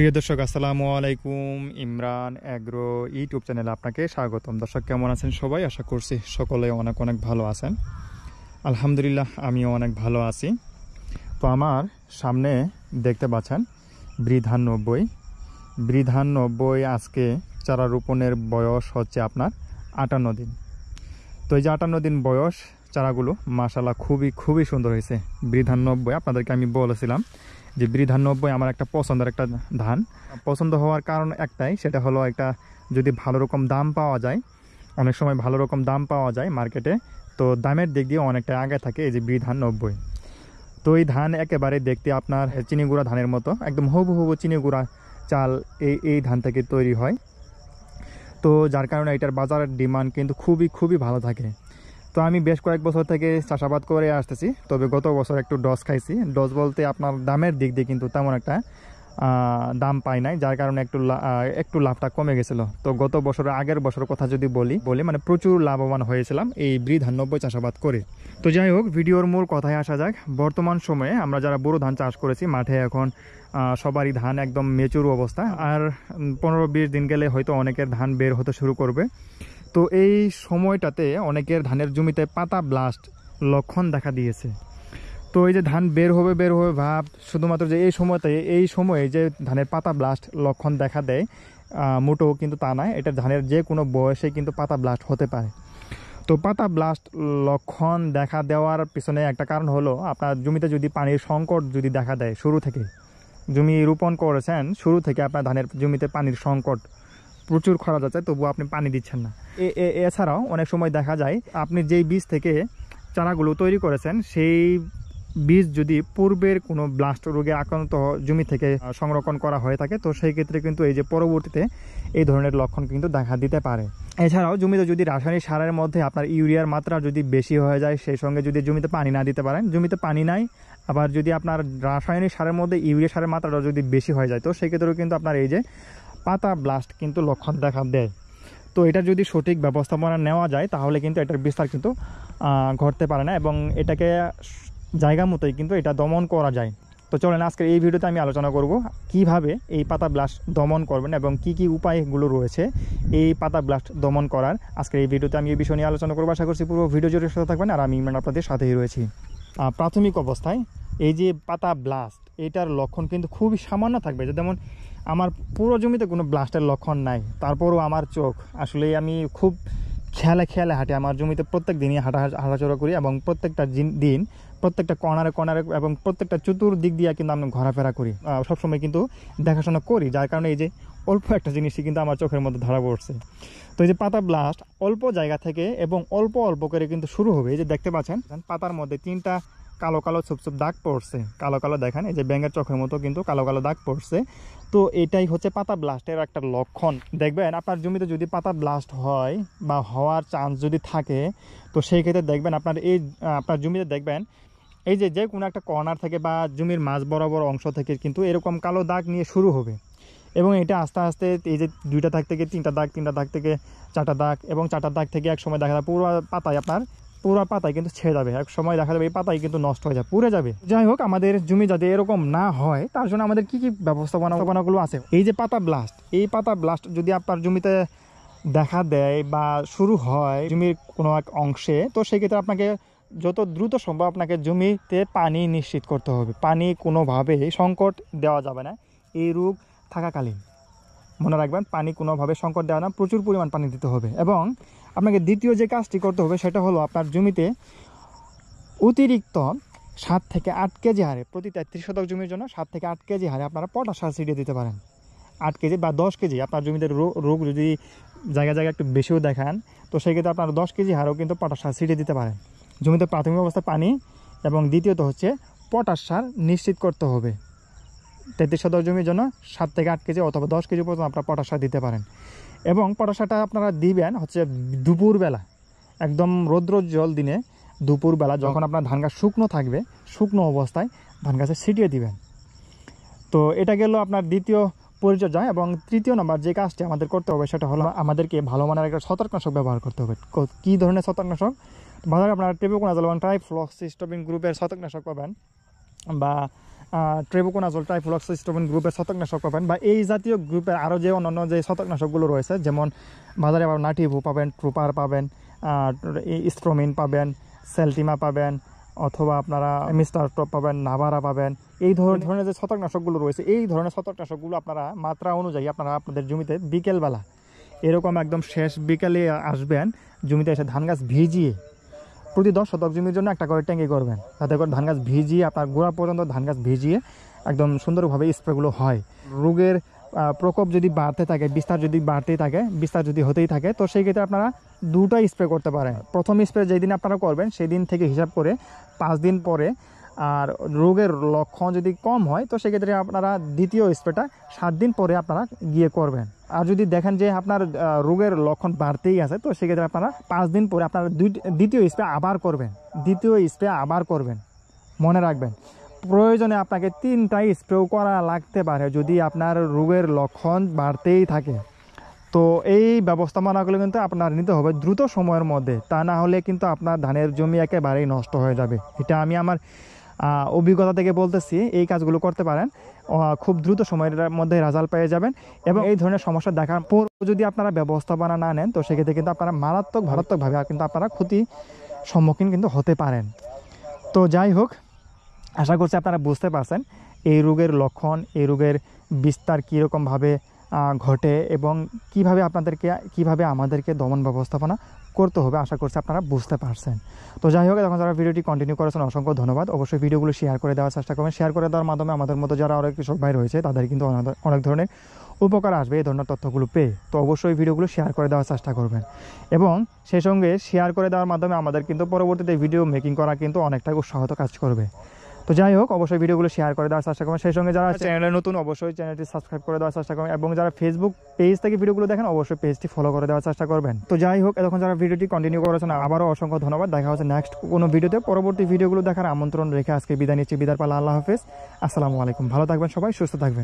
প্রিয় দর্শক আসসালামু আলাইকুম। ইমরান এগ্রো ইউটিউব চ্যানেলে আপনাকে স্বাগতম। দর্শক কেমন আছেন সবাই? আশা করছি সকলে অনেক অনেক ভালো আছেন। আলহামদুলিল্লাহ আমিও অনেক ভালো আছি। তো আমার সামনে দেখতে পাচ্ছেন বৃধান 90 আজকে চারা রোপণের বয়স হচ্ছে আপনার 58 দিন। তো এই যে 58 দিন বয়স চারাগুলো মাশাআল্লাহ খুবই সুন্দর হয়েছে। বৃধান 90 আপনাদেরকে আমি বলেছিলাম যে বৃধান 90 আমার একটা পছন্দের একটা ধান। পছন্দ হওয়ার কারণ একটাই, সেটা হলো একটা যদি ভালো রকম দাম পাওয়া যায়, অনেক সময় ভালো রকম দাম পাওয়া যায় মার্কেটে, তো দামের দিক দিয়ে অনেকটা আগে থাকে এই যে বৃধান 90। তো এই ধান একেবারে দেখতে আপনার চিনিগুড়া ধানের মতো, একদম হুবহু চিনিগুড়া চাল এই ধান থেকে তৈরি হয়। তো যার কারণে এটার বাজারের ডিমান্ড কিন্তু খুবই ভালো থাকে। তো আমি বেশ কয়েক বছর থেকে চাষাবাদ করে আসতেছি, তবে গত বছর একটু ডস খাইছি। ডস বলতে আপনার দামের দিক দিয়ে কিন্তু তেমন একটা দাম পাই নাই, যার কারণে একটু লাভটা কমে গেছিলো। তো গত বছরের আগের বছরের কথা যদি বলি মানে প্রচুর লাভবান হয়েছিলাম এই বৃধান 90 চাষাবাদ করে। তো যাই হোক, ভিডিওর মূল কথায় আসা যাক। বর্তমান সময়ে আমরা যারা বোরো ধান চাষ করেছি, মাঠে এখন সবারই ধান একদম মেচুর অবস্থা, আর 15-20 দিন গেলে হয়তো অনেকের ধান বের হতে শুরু করবে। তো এই সময়টাতে অনেকের ধানের জমিতে পাতা ব্লাস্ট লক্ষণ দেখা দিয়েছে। তো এই যে ধান বের হবে ভাব, শুধুমাত্র যে এই সময়ে যে ধানের পাতা ব্লাস্ট লক্ষণ দেখা দেয় মোটেও কিন্তু তা নয়। এটা ধানের যে কোনো বয়সে কিন্তু পাতা ব্লাস্ট হতে পারে। তো পাতা ব্লাস্ট লক্ষণ দেখা দেওয়ার পিছনে একটা কারণ হলো আপনার জমিতে যদি পানির সংকট যদি দেখা দেয়, শুরু থেকে জমি রোপণ করেছেন, শুরু থেকে আপনার ধানের জমিতে পানির সংকট, প্রচুর খরা যাচ্ছে তবুও আপনি পানি দিচ্ছেন না। এছাড়াও অনেক সময় দেখা যায় আপনি যেই বীজ থেকে চারাগুলো তৈরি করেছেন, সেই বীজ যদি পূর্বের কোনো ব্লাস্ট রোগে আক্রান্ত জমি থেকে সংরক্ষণ করা হয়ে থাকে, তো সেই ক্ষেত্রে কিন্তু এই যে পরবর্তীতে এই ধরনের লক্ষণ কিন্তু দেখা দিতে পারে। এছাড়াও জমিতে যদি রাসায়নিক সারের মধ্যে আপনার ইউরিয়ার মাত্রা যদি বেশি হয়ে যায়, সেই সঙ্গে যদি জমিতে পানি না দিতে পারেন, জমিতে পানি নাই, আবার যদি আপনার রাসায়নিক সারের মধ্যে ইউরিয়া সারের মাত্রাটা যদি বেশি হয়ে যায়, তো সেই ক্ষেত্রেও কিন্তু আপনার এই যে পাতা ব্লাস্ট কিন্তু লক্ষণ দেখা দেয়। তো এটা যদি সঠিক ব্যবস্থাপনা নেওয়া যায়, তাহলে কিন্তু এটার বিস্তার কিন্তু ঘটতে পারে না, এবং এটাকে জায়গা মতোই কিন্তু এটা দমন করা যায়। তো চলেন আজকের এই ভিডিওতে আমি আলোচনা করব কিভাবে এই পাতা ব্লাস্ট দমন করবেন এবং কি উপায়গুলো রয়েছে এই পাতা ব্লাস্ট দমন করার। আজকের এই ভিডিওতে আমি এই বিষয় নিয়ে আলোচনা করবো। আশা করছি পুরো ভিডিও জুড়ে সাথে থাকবেন, আর আমি ইমরান আপনাদের সাথেই রয়েছি। প্রাথমিক অবস্থায় এই যে পাতা ব্লাস্ট, এটার লক্ষণ কিন্তু খুবই সামান্য থাকবে। যেমন আমার পুরো জমিতে কোনো ব্লাস্টের লক্ষণ নাই, তারপরও আমার চোখ আসলে, আমি খুব খেয়ালে হাঁটি আমার জমিতে, প্রত্যেক দিনই হাঁটাচড়া করি, এবং প্রত্যেকটা দিন প্রত্যেকটা কর্নারে এবং প্রত্যেকটা চতুর্দিক দিয়ে কিন্তু আমি ঘোরাফেরা করি, সবসময় কিন্তু দেখাশোনা করি, যার কারণে এই যে অল্প একটা জিনিসই কিন্তু আমার চোখের মধ্যে ধরা পড়ছে। তো এই যে পাতা ব্লাস্ট অল্প জায়গা থেকে এবং অল্প করে কিন্তু শুরু হবে। এই যে দেখতে পাচ্ছেন পাতার মধ্যে 3টা কালো ছোপ দাগ পড়ছে, কালো দেখেন, এই যে ব্যাঙের চোখের মতো কিন্তু কালো দাগ পড়ছে। তো এটাই হচ্ছে পাতা ব্লাস্টের একটা লক্ষণ। দেখবেন আপনার জমিতে যদি পাতা ব্লাস্ট হয় বা হওয়ার চান্স যদি থাকে, তো সেই ক্ষেত্রে দেখবেন আপনার জমিতে দেখবেন এই যে কোনো একটা কর্নার থেকে বা জমির মাঝ বরাবর অংশ থেকে কিন্তু এরকম কালো দাগ নিয়ে শুরু হবে, এবং এটা আস্তে আস্তে এই যে 2টা দাগ থেকে 3টা দাগ, 3টা দাগ থেকে 4টা দাগ, এবং 4টা দাগ থেকে এক সময় দেখা যায় পুরো পাতায় কিন্তু ছেড়ে যাবে। এক সময় দেখা যাবে এই পাতায় কিন্তু নষ্ট হয়ে যাবে, পুড়ে যাবে। যাই হোক, আমাদের জমি যাতে এরকম না হয়, তার জন্য আমাদের কি ব্যবস্থাপনাগুলো আছে। এই যে পাতা ব্লাস্ট যদি আপনার জমিতে দেখা দেয় বা শুরু হয় জমির কোনো এক অংশে, তো সেক্ষেত্রে আপনাকে যত দ্রুত সম্ভব আপনাকে জমিতে পানি নিশ্চিত করতে হবে। পানি কোনোভাবেই সংকট দেওয়া যাবে না এই রোগ থাকাকালীন। মনে রাখবেন, পানি কোনোভাবে সংকট দেওয়া না, প্রচুর পরিমাণ পানি দিতে হবে। এবং আপনাকে দ্বিতীয় যে কাজটি করতে হবে, সেটা হলো আপনার জমিতে অতিরিক্ত 7 থেকে 8 কেজি হারে, প্রতি 33 শতক জমির জন্য 7 থেকে 8 কেজি হারে আপনারা পটাশ সার ছিটিয়ে দিতে পারেন। 8 কেজি বা 10 কেজি, আপনার জমিতে রোগ যদি জায়গায় একটু বেশিও দেখান, তো সেক্ষেত্রে আপনারা 10 কেজি হারেও কিন্তু পটাশ সার ছিটিয়ে দিতে পারেন। জমিতে প্রাথমিক অবস্থায় পানি, এবং দ্বিতীয়ত হচ্ছে পটাশ সার নিশ্চিত করতে হবে। 33 শতক জমির জন্য 7 থেকে 8 কেজি অথবা 10 কেজি পর্যন্ত আপনারা পটাশ সার দিতে পারেন। এবং পটাশ সারটা আপনারা দিবেন হচ্ছে দুপুরবেলা, একদম রৌদ্রোজ্জ্বল দিনে দুপুরবেলা, যখন আপনার ধান গাছ শুকনো থাকবে, শুকনো অবস্থায় ধান গাছে ছিটিয়ে দিবেন। তো এটা গেল আপনার দ্বিতীয় পরিচর্যা। এবং তৃতীয় নম্বর যে কাজটি আমাদের করতে হবে, সেটা হলো আমাদেরকে ভালো মানের একটা ছত্রাকনাশক ব্যবহার করতে হবে। কী ধরনের ছত্রাকনাশক? বাজারে আপনারা টেপোকোনাজল এবং ট্রাইফ্লক্সিস্টোবিন গ্রুপের ছত্রাকনাশক পাবেন, বা ট্রেবোকোনাজল, ট্রাইফ্লুক্সাস্ট্রবিন গ্রুপের ছত্রাকনাশক পাবেন, বা এই জাতীয় গ্রুপের আরও যে অন্যান্য যে ছত্রাকনাশকগুলো রয়েছে, যেমন বাজারে আবার নাটিভু পাবেন, ট্রুপার পাবেন, স্ট্রোমিন পাবেন, সেলটিমা পাবেন, অথবা আপনারা মিস্টার টপ পাবেন, নাভারা পাবেন। এই ধরনের যে ছত্রাকনাশকগুলো রয়েছে, এই ধরনের ছত্রাকনাশকগুলো আপনারা মাত্রা অনুযায়ী আপনারা আপনাদের জমিতে বিকেলবেলা এরকম একদম শেষ বিকেলে আসবেন, জমিতে এসে ধান গাছ ভিজিয়ে প্রতি 10 শতক জমির জন্য একটা করে ট্যাঙ্কি করবেন, যাতে করে ধান গাছ ভিজিয়ে আপনার গোড়া পর্যন্ত ধান গাছ ভিজিয়ে একদম সুন্দরভাবে স্প্রেগুলো হয়। রোগের প্রকোপ যদি বাড়তে থাকে, বিস্তার যদি বাড়তেই থাকে, বিস্তার যদি হতেই থাকে, তো সেই ক্ষেত্রে আপনারা দুটাই স্প্রে করতে পারেন। প্রথম স্প্রে যেই দিন আপনারা করবেন সেই দিন থেকে হিসাব করে 5 দিন পরে, আর রোগের লক্ষণ যদি কম হয় তো সেক্ষেত্রে আপনারা দ্বিতীয় স্প্রেটা 7 দিন পরে আপনারা গিয়ে করবেন। আর যদি দেখেন যে আপনার রোগের লক্ষণ বাড়তেই আছে, তো সেক্ষেত্রে আপনারা 5 দিন পরে আপনারা দ্বিতীয় স্প্রে আবার করবেন। মনে রাখবেন, প্রয়োজনে আপনাকে 3টাই স্প্রেও করা লাগতে পারে যদি আপনার রোগের লক্ষণ বাড়তেই থাকে। তো এই ব্যবস্থাপনাগুলো কিন্তু আপনার নিতে হবে দ্রুত সময়ের মধ্যে, তা না হলে কিন্তু আপনার ধানের জমি একেবারেই নষ্ট হয়ে যাবে। এটা আমি আমার অভিজ্ঞতা থেকে বলতেছি। এই কাজগুলো করতে পারেন, খুব দ্রুত সময়ের মধ্যে রেজাল্ট পেয়ে যাবেন। এবং এই ধরনের সমস্যা দেখার পর যদি আপনারা ব্যবস্থাপনা না নেন, তো সেক্ষেত্রে কিন্তু আপনারা মারাত্মকভাবে কিন্তু আপনারা ক্ষতির সম্মুখীন কিন্তু হতে পারেন। তো যাই হোক, আশা করছি আপনারা বুঝতে পারছেন এই রোগের লক্ষণ, এই রোগের বিস্তার কীরকমভাবে ঘটে এবং কিভাবে আমাদেরকে দমন ব্যবস্থাপনা করতে হবে। আশা করছি আপনারা বুঝতে পারছেন। তো যাই হোক, এখন যারা ভিডিওটি কন্টিনিউ করেছেন অসংখ্য ধন্যবাদ। অবশ্যই ভিডিওগুলো শেয়ার করে দেওয়ার চেষ্টা করবেন। শেয়ার করে দেওয়ার মাধ্যমে আমাদের মতো যারা অনেক কৃষক ভাই রয়েছে তাদের কিন্তু অনেক ধরনের উপকার আসবে এই ধরনের তথ্যগুলো পেয়ে। তো অবশ্যই ভিডিওগুলো শেয়ার করে দেওয়ার চেষ্টা করবেন, এবং সেই সঙ্গে শেয়ার করে দেওয়ার মাধ্যমে আমাদের কিন্তু পরবর্তীতে ভিডিও মেকিং করা কিন্তু অনেকটাই উৎসাহিত কাজ করবে। তো যাই হোক, অবশ্যই ভিডিওগুলো শেয়ার করে দেওয়ার চেষ্টা করবেন। সেই সঙ্গে যারা চ্যানেলে নতুন অবশ্যই চ্যানেলটি সাবস্ক্রাইব করে দেওয়ার চেষ্টা করবেন, এবং যারা ফেসবুক পেজ থেকে ভিডিওগুলো দেখেন অবশ্যই পেজটি ফলো করে দেওয়ার চেষ্টা করবেন। তো যাই হোক, এখন যারা ভিডিওটি কন্টিনিউ করেছেন আবারও অসংখ্য ধন্যবাদ। দেখা হচ্ছে নেক্সট কোনো ভিডিওতে। পরবর্তী ভিডিওগুলো দেখার আমন্ত্রণ রেখে আজকে বিদায় নিচ্ছি। বিদায় পালা, আল্লাহ হাফেজ, আসসালামু আলাইকুম। ভালো থাকবেন সবাই, সুস্থ থাকবেন।